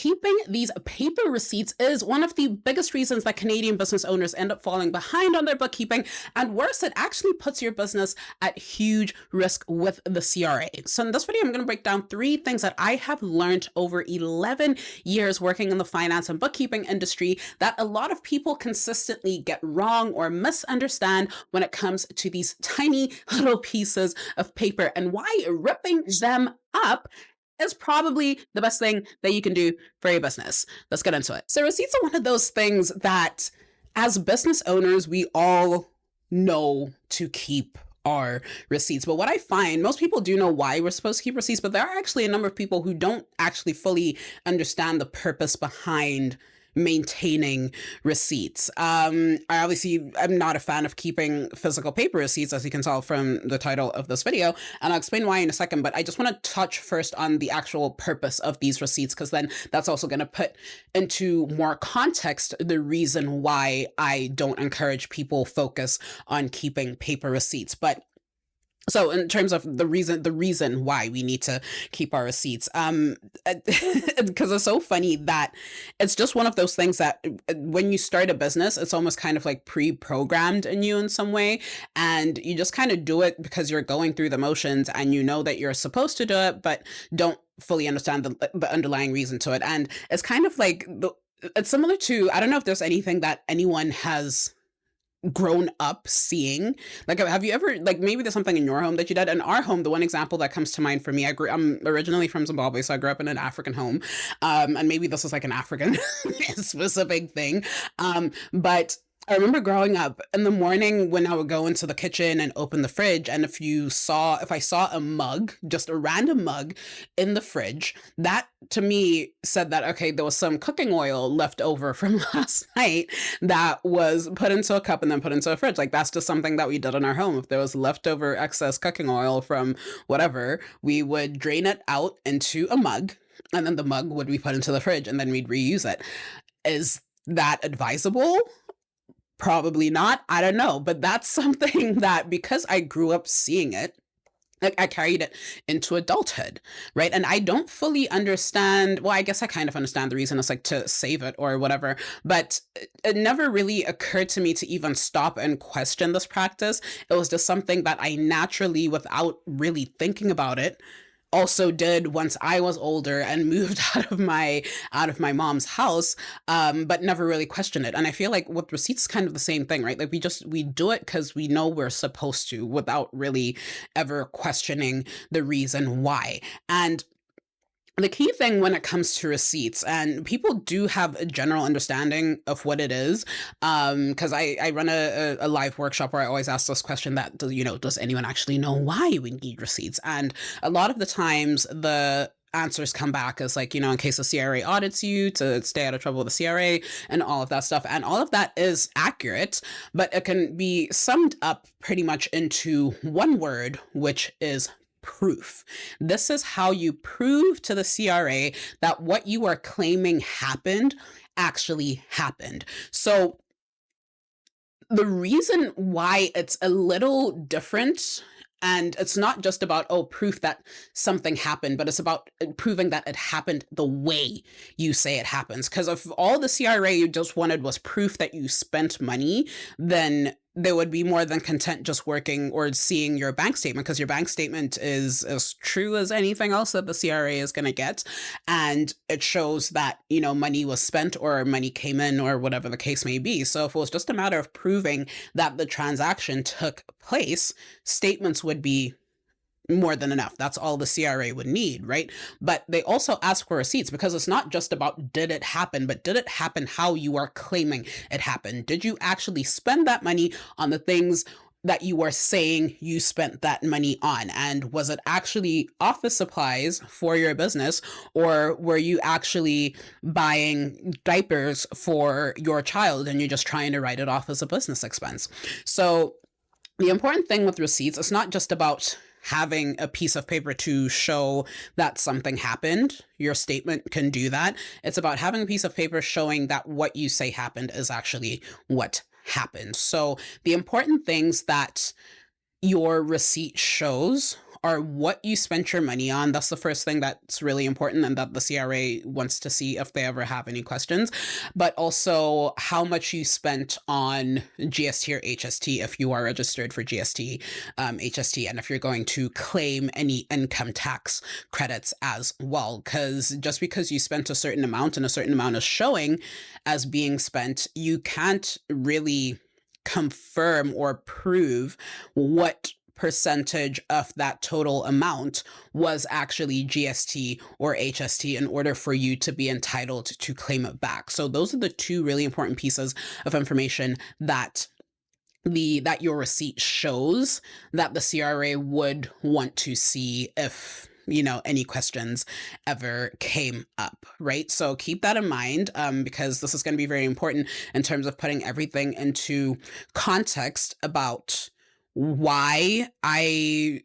keeping these paper receipts is one of the biggest reasons that Canadian business owners end up falling behind on their bookkeeping. And worse, it actually puts your business at huge risk with the CRA. So in this video, I'm going to break down 3 things that I have learned over 11 years working in the finance and bookkeeping industry that a lot of people consistently get wrong or misunderstand when it comes to these tiny little pieces of paper, and why ripping them up is probably the best thing that you can do for your business. Let's get into it. So receipts are one of those things that as business owners, we all know to keep our receipts. But what I find, most people do know why we're supposed to keep receipts, but there are actually a number of people who don't actually fully understand the purpose behind maintaining receipts. I'm not a fan of keeping physical paper receipts, as you can tell from the title of this video, and I'll explain why in a second, but I just want to touch first on the actual purpose of these receipts, because then that's also going to put into more context the reason why I don't encourage people focus on keeping paper receipts. But so in terms of the reason why we need to keep our receipts, because it's so funny that it's just one of those things that when you start a business, it's almost kind of like pre-programmed in you in some way. And you just kind of do it because you're going through the motions and you know that you're supposed to do it, but don't fully understand the underlying reason to it. And it's kind of like, it's similar to, I don't know if there's anything that anyone has grown up seeing. Like, have you ever, like, maybe there's something in your home that you did. In our home, the one example that comes to mind for me, I'm originally from Zimbabwe, so I grew up in an African home, and maybe this is like an African specific thing, but I remember growing up in the morning when I would go into the kitchen and open the fridge, and if I saw a mug, just a random mug in the fridge, that to me said that, okay, there was some cooking oil left over from last night that was put into a cup and then put into a fridge. Like, that's just something that we did in our home. If there was leftover excess cooking oil from whatever, we would drain it out into a mug, and then the mug would be put into the fridge, and then we'd reuse it. Is that advisable? Probably not. I don't know. But that's something that, because I grew up seeing it, like, I carried it into adulthood, right? And I don't fully understand. Well, I guess I kind of understand the reason. It's like to save it or whatever. But it never really occurred to me to even stop and question this practice. It was just something that I naturally, without really thinking about it, also did once I was older and moved out of my mom's house, but never really questioned it. And I feel like with receipts, kind of the same thing, right? Like, we do it because we know we're supposed to, without really ever questioning the reason why. And the key thing when it comes to receipts, and people do have a general understanding of what it is, because I run a live workshop where I always ask this question that, does anyone actually know why we need receipts? And a lot of the times the answers come back as like, in case the CRA audits you, to stay out of trouble with the CRA and all of that stuff. And all of that is accurate, but it can be summed up pretty much into one word, which is proof. This is how you prove to the CRA that what you are claiming happened actually happened. So the reason why it's a little different, and it's not just about, proof that something happened, but it's about proving that it happened the way you say it happens. Because if all the CRA you just wanted was proof that you spent money, then they would be more than content just working or seeing your bank statement, because your bank statement is as true as anything else that the CRA is going to get. And it shows that, money was spent or money came in or whatever the case may be. So if it was just a matter of proving that the transaction took place, statements would be more than enough. That's all the CRA would need, right? But they also ask for receipts because it's not just about did it happen, but did it happen how you are claiming it happened? Did you actually spend that money on the things that you are saying you spent that money on? And was it actually office supplies for your business, or were you actually buying diapers for your child and you're just trying to write it off as a business expense? So the important thing with receipts, it's not just about having a piece of paper to show that something happened. Your statement can do that. It's about having a piece of paper showing that what you say happened is actually what happened. So the important things that your receipt shows are what you spent your money on. That's the first thing that's really important and that the CRA wants to see if they ever have any questions, but also how much you spent on GST or HST if you are registered for GST, HST, and if you're going to claim any income tax credits as well. Because just because you spent a certain amount and a certain amount is showing as being spent, you can't really confirm or prove what percentage of that total amount was actually GST or HST in order for you to be entitled to claim it back. So those are the two really important pieces of information that your receipt shows that the CRA would want to see if any questions ever came up, right? So keep that in mind, because this is going to be very important in terms of putting everything into context about why I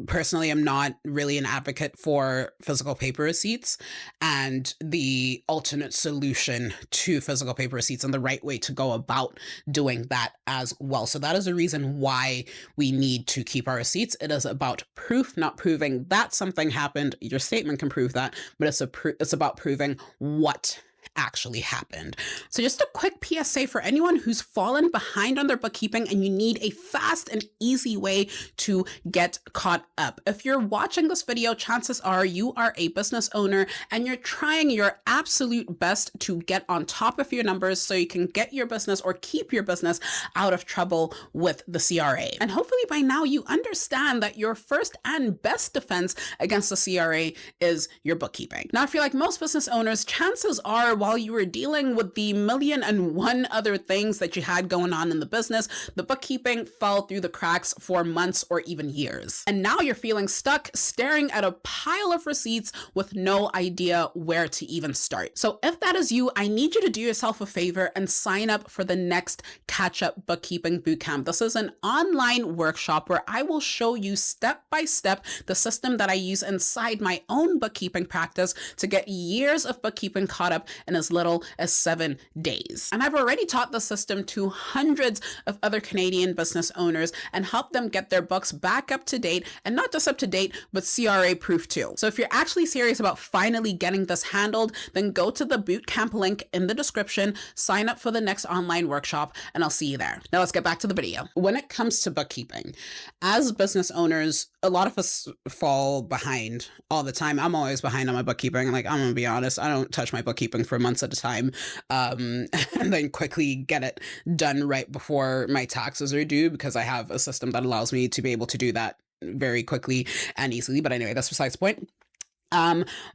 personally am not really an advocate for physical paper receipts and the alternate solution to physical paper receipts and the right way to go about doing that as well. So that is a reason why we need to keep our receipts. It is about proof, not proving that something happened. Your statement can prove that, but it's about proving what actually happened. So just a quick PSA for anyone who's fallen behind on their bookkeeping and you need a fast and easy way to get caught up. If you're watching this video, chances are you are a business owner and you're trying your absolute best to get on top of your numbers so you can get your business or keep your business out of trouble with the CRA. And hopefully by now you understand that your first and best defense against the CRA is your bookkeeping. Now, if you're like most business owners, chances are while you were dealing with the million and one other things that you had going on in the business, the bookkeeping fell through the cracks for months or even years. And now you're feeling stuck staring at a pile of receipts with no idea where to even start. So if that is you, I need you to do yourself a favor and sign up for the next Catch-Up Bookkeeping Bootcamp. This is an online workshop where I will show you step by step the system that I use inside my own bookkeeping practice to get years of bookkeeping caught up in as little as 7 days. And I've already taught the system to hundreds of other Canadian business owners and helped them get their books back up to date, and not just up to date, but CRA proof too. So if you're actually serious about finally getting this handled, then go to the bootcamp link in the description, sign up for the next online workshop, and I'll see you there. Now let's get back to the video. When it comes to bookkeeping, as business owners, a lot of us fall behind all the time. I'm always behind on my bookkeeping. Like, I'm gonna be honest, I don't touch my bookkeeping for months at a time, and then quickly get it done right before my taxes are due because I have a system that allows me to be able to do that very quickly and easily. But anyway, that's besides the point.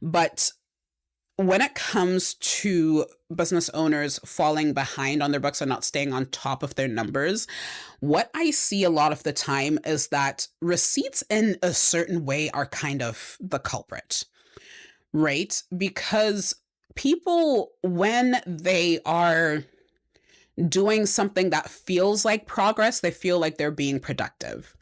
But when it comes to business owners falling behind on their books and not staying on top of their numbers, what I see a lot of the time is that receipts in a certain way are kind of the culprit, right? Because people, when they are doing something that feels like progress, they feel like they're being productive.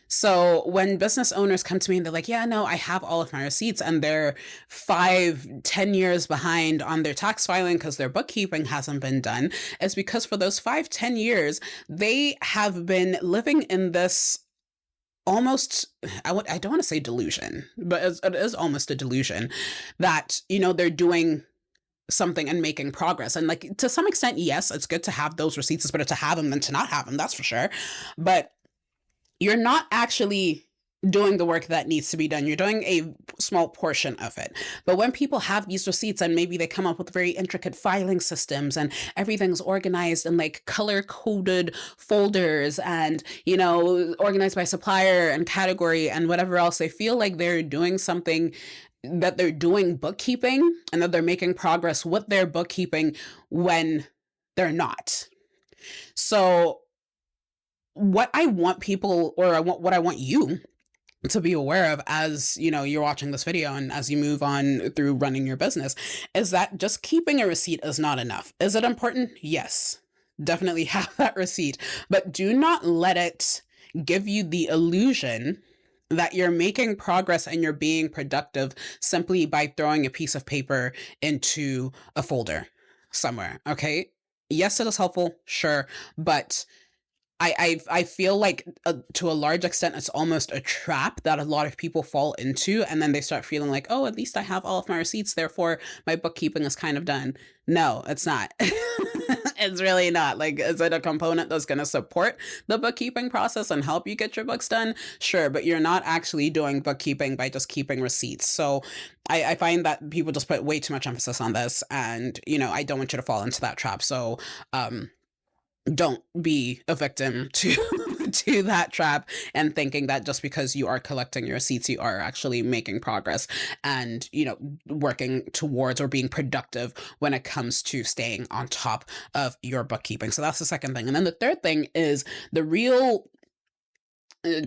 So when business owners come to me and they're like, yeah, no, I have all of my receipts, and they're 5-10 years behind on their tax filing because their bookkeeping hasn't been done, it's because for those 5-10 years, they have been living in this almost, I don't want to say delusion, but it is almost a delusion that, they're doing something and making progress. And like, to some extent, yes, it's good to have those receipts. It's better to have them than to not have them, that's for sure. But you're not actually doing the work that needs to be done. You're doing a small portion of it. But when people have these receipts and maybe they come up with very intricate filing systems and everything's organized in like color coded folders and, organized by supplier and category and whatever else, they feel like they're doing something, that they're doing bookkeeping and that they're making progress with their bookkeeping when they're not. So what I want people, or what I want you to be aware of as, you're watching this video and as you move on through running your business, is that just keeping a receipt is not enough. Is it important? Yes, definitely have that receipt, but do not let it give you the illusion that you're making progress and you're being productive simply by throwing a piece of paper into a folder somewhere. Okay. Yes, it is helpful. Sure. But I feel like to a large extent it's almost a trap that a lot of people fall into, and then they start feeling like, oh, at least I have all of my receipts, therefore my bookkeeping is kind of done. No, it's not. It's really not. Like, is it a component that's going to support the bookkeeping process and help you get your books done? Sure, but you're not actually doing bookkeeping by just keeping receipts. So I find that people just put way too much emphasis on this, and I don't want you to fall into that trap. So don't be a victim to to that trap and thinking that just because you are collecting your receipts you are actually making progress and working towards or being productive when it comes to staying on top of your bookkeeping. So that's the second thing. And then the third thing is the real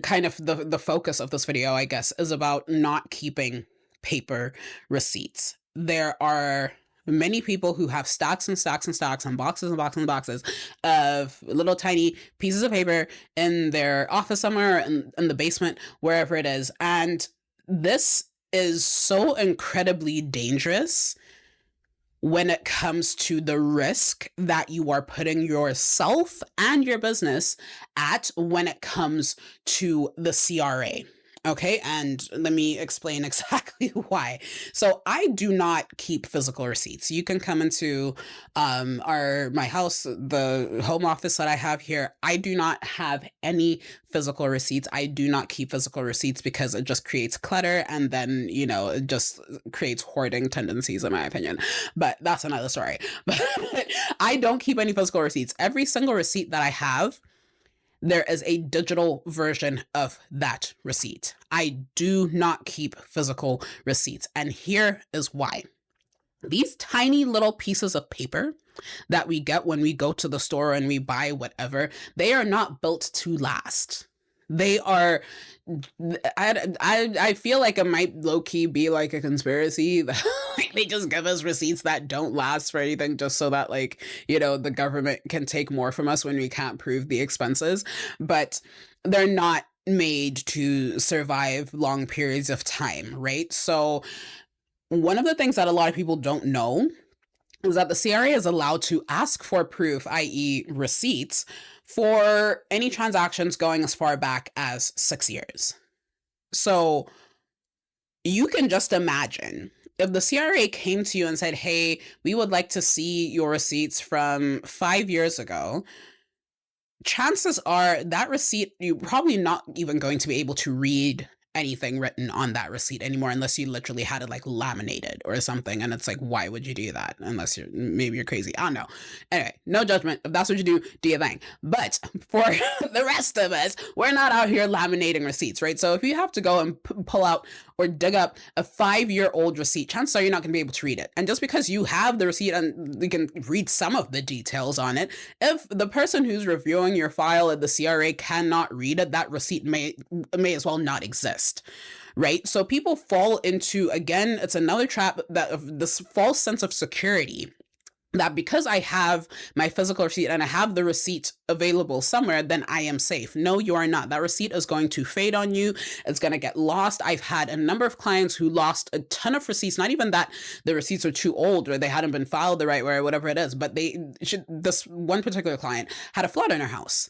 kind of the focus of this video, I guess, is about not keeping paper receipts. There are many people who have stacks and stacks and stacks and boxes and boxes and boxes of little tiny pieces of paper in their office somewhere in the basement, wherever it is. And this is so incredibly dangerous when it comes to the risk that you are putting yourself and your business at when it comes to the CRA. Okay, and let me explain exactly why. So I do not keep physical receipts. You can come into my house, the home office that I have here. I do not have any physical receipts. I do not keep physical receipts because it just creates clutter, and then it just creates hoarding tendencies, in my opinion. But that's another story. But I don't keep any physical receipts. Every single receipt that I have, there is a digital version of that receipt. I do not keep physical receipts. And here is why. These tiny little pieces of paper that we get when we go to the store and we buy whatever, they are not built to last. They are, I feel like it might low-key be like a conspiracy that they just give us receipts that don't last for anything just so that the government can take more from us when we can't prove the expenses. But they're not made to survive long periods of time, right? So one of the things that a lot of people don't know is that the CRA is allowed to ask for proof, i.e. receipts, for any transactions going as far back as 6 years. So you can just imagine if the CRA came to you and said, hey, we would like to see your receipts from 5 years ago, chances are that receipt, you're probably not even going to be able to read anything written on that receipt anymore unless you literally had it laminated or something. And it's why would you do that? Unless maybe you're crazy. I don't know. Anyway, no judgment. If that's what you do your thing. But for the rest of us, we're not out here laminating receipts, right? So if you have to go and pull out or dig up a 5-year-old receipt, chances are you're not going to be able to read it. And just because you have the receipt and you can read some of the details on it, if the person who's reviewing your file at the CRA cannot read it, that receipt may as well not exist. Right? So people fall into, again, it's another trap that of this false sense of security that because I have my physical receipt and I have the receipt available somewhere, then I am safe. No, you are not. That receipt is going to fade on you. It's going to get lost. I've had a number of clients who lost a ton of receipts, not even that the receipts are too old or they hadn't been filed the right way or whatever it is, but this one particular client had a flood in her house.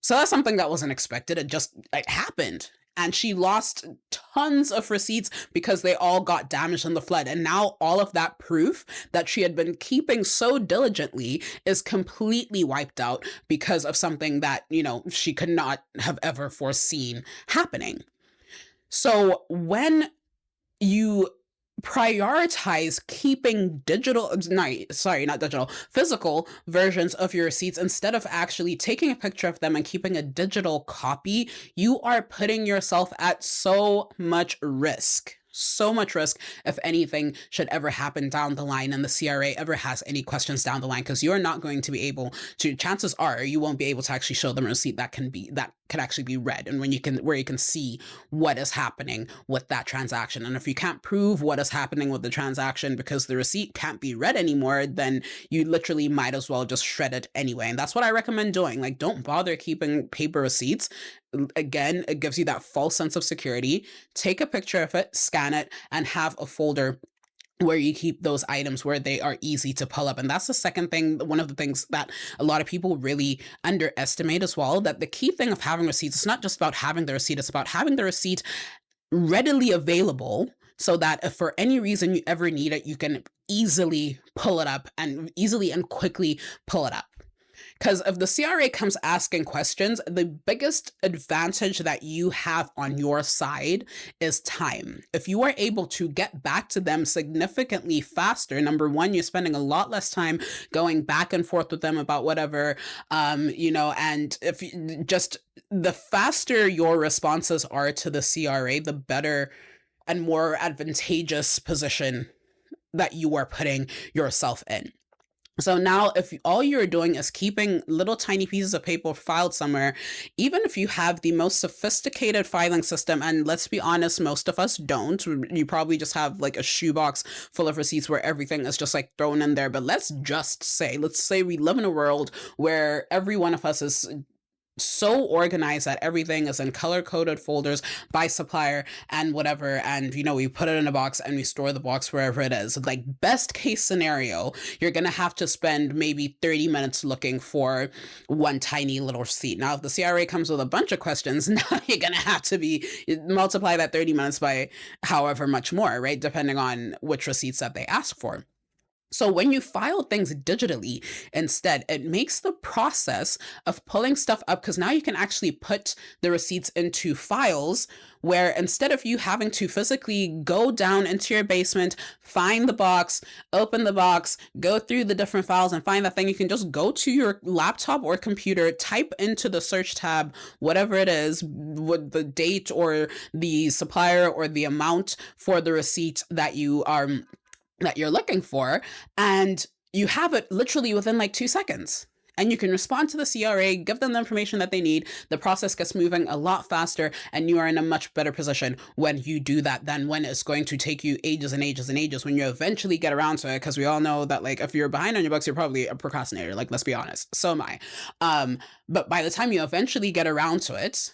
So that's something that wasn't expected. It just happened. And she lost tons of receipts because they all got damaged in the flood. And now all of that proof that she had been keeping so diligently is completely wiped out because of something that, she could not have ever foreseen happening. So when you prioritize keeping physical versions of your receipts instead of actually taking a picture of them and keeping a digital copy, you are putting yourself at so much risk. So much risk if anything should ever happen down the line and the CRA ever has any questions down the line, because you're not going to be able to, chances are you won't be able to actually show them a receipt that can actually be read and where you can see what is happening with that transaction. And if you can't prove what is happening with the transaction because the receipt can't be read anymore, then you literally might as well just shred it anyway. And that's what I recommend doing. Don't bother keeping paper receipts. Again, it gives you that false sense of security. Take a picture of it, scan it, and have a folder where you keep those items where they are easy to pull up. And that's the second thing, one of the things that a lot of people really underestimate as well, that the key thing of having receipts, it's not just about having the receipt, it's about having the receipt readily available so that if for any reason you ever need it, you can easily pull it up and easily and quickly pull it up. Because if the CRA comes asking questions, the biggest advantage that you have on your side is time. If you are able to get back to them significantly faster, number one, you're spending a lot less time going back and forth with them about whatever, and if you, just the faster your responses are to the CRA, the better and more advantageous position that you are putting yourself in. So now, if all you're doing is keeping little tiny pieces of paper filed somewhere, even if you have the most sophisticated filing system, and let's be honest, most of us don't, you probably just have like a shoebox full of receipts where everything is just like thrown in there. But let's say we live in a world where every one of us is so organized that everything is in color coded folders by supplier and whatever, and we put it in a box and we store the box wherever it is. Like, best case scenario, you're gonna have to spend maybe 30 minutes looking for one tiny little receipt. Now if the CRA comes with a bunch of questions, now you're gonna have to multiply that 30 minutes by however much more, right, depending on which receipts that they ask for. So when you file things digitally instead, it makes the process of pulling stuff up, because now you can actually put the receipts into files where, instead of you having to physically go down into your basement, find the box, open the box, go through the different files and find that thing, you can just go to your laptop or computer, type into the search tab whatever it is, with the date or the supplier or the amount for the receipt that you're looking for, and you have it literally within like 2 seconds. And you can respond to the CRA, give them the information that they need. The process gets moving a lot faster, and you are in a much better position when you do that than when it's going to take you ages and ages and ages when you eventually get around to it. Because we all know that, like, if you're behind on your books, you're probably a procrastinator. Like, let's be honest. So am I. But by the time you eventually get around to it,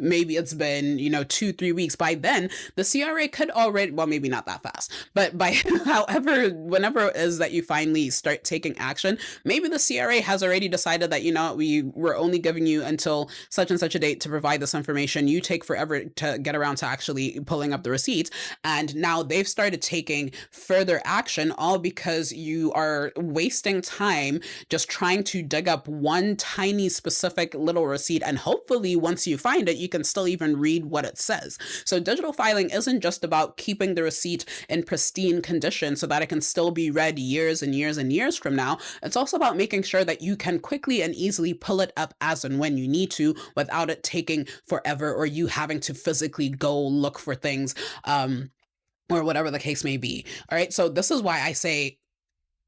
maybe it's been 2-3 weeks. By then the CRA could already, well, maybe not that fast, but by whenever it is that you finally start taking action, maybe the CRA has already decided that we were only giving you until such and such a date to provide this information. You take forever to get around to actually pulling up the receipts, and now they've started taking further action, all because you are wasting time just trying to dig up one tiny specific little receipt, and hopefully once you find it, you can still even read what it says. So digital filing isn't just about keeping the receipt in pristine condition so that it can still be read years and years and years from now. It's also about making sure that you can quickly and easily pull it up as and when you need to, without it taking forever or you having to physically go look for things, or whatever the case may be. All right. So this is why I say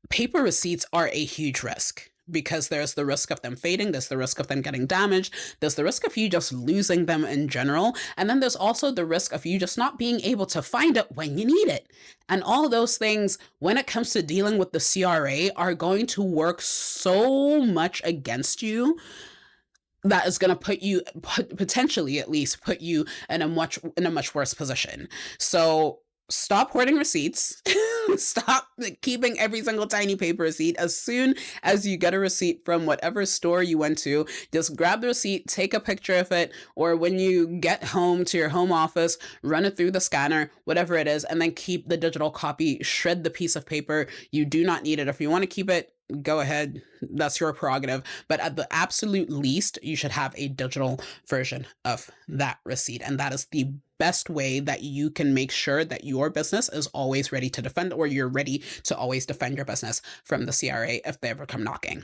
paper receipts are a huge risk, because there's the risk of them fading, there's the risk of them getting damaged, there's the risk of you just losing them in general, and then there's also the risk of you just not being able to find it when you need it. And all those things, when it comes to dealing with the CRA, are going to work so much against you that is going to potentially at least put you in a much worse position. So stop hoarding receipts. Stop keeping every single tiny paper receipt. As soon as you get a receipt from whatever store you went to, just grab the receipt, take a picture of it, or when you get home to your home office, run it through the scanner, whatever it is, and then keep the digital copy. Shred the piece of paper. You do not need it. If you want to keep it, go ahead. That's your prerogative. But at the absolute least, you should have a digital version of that receipt. And that is the best way that you can make sure that your business is always ready to defend, or you're ready to always defend your business from the CRA if they ever come knocking.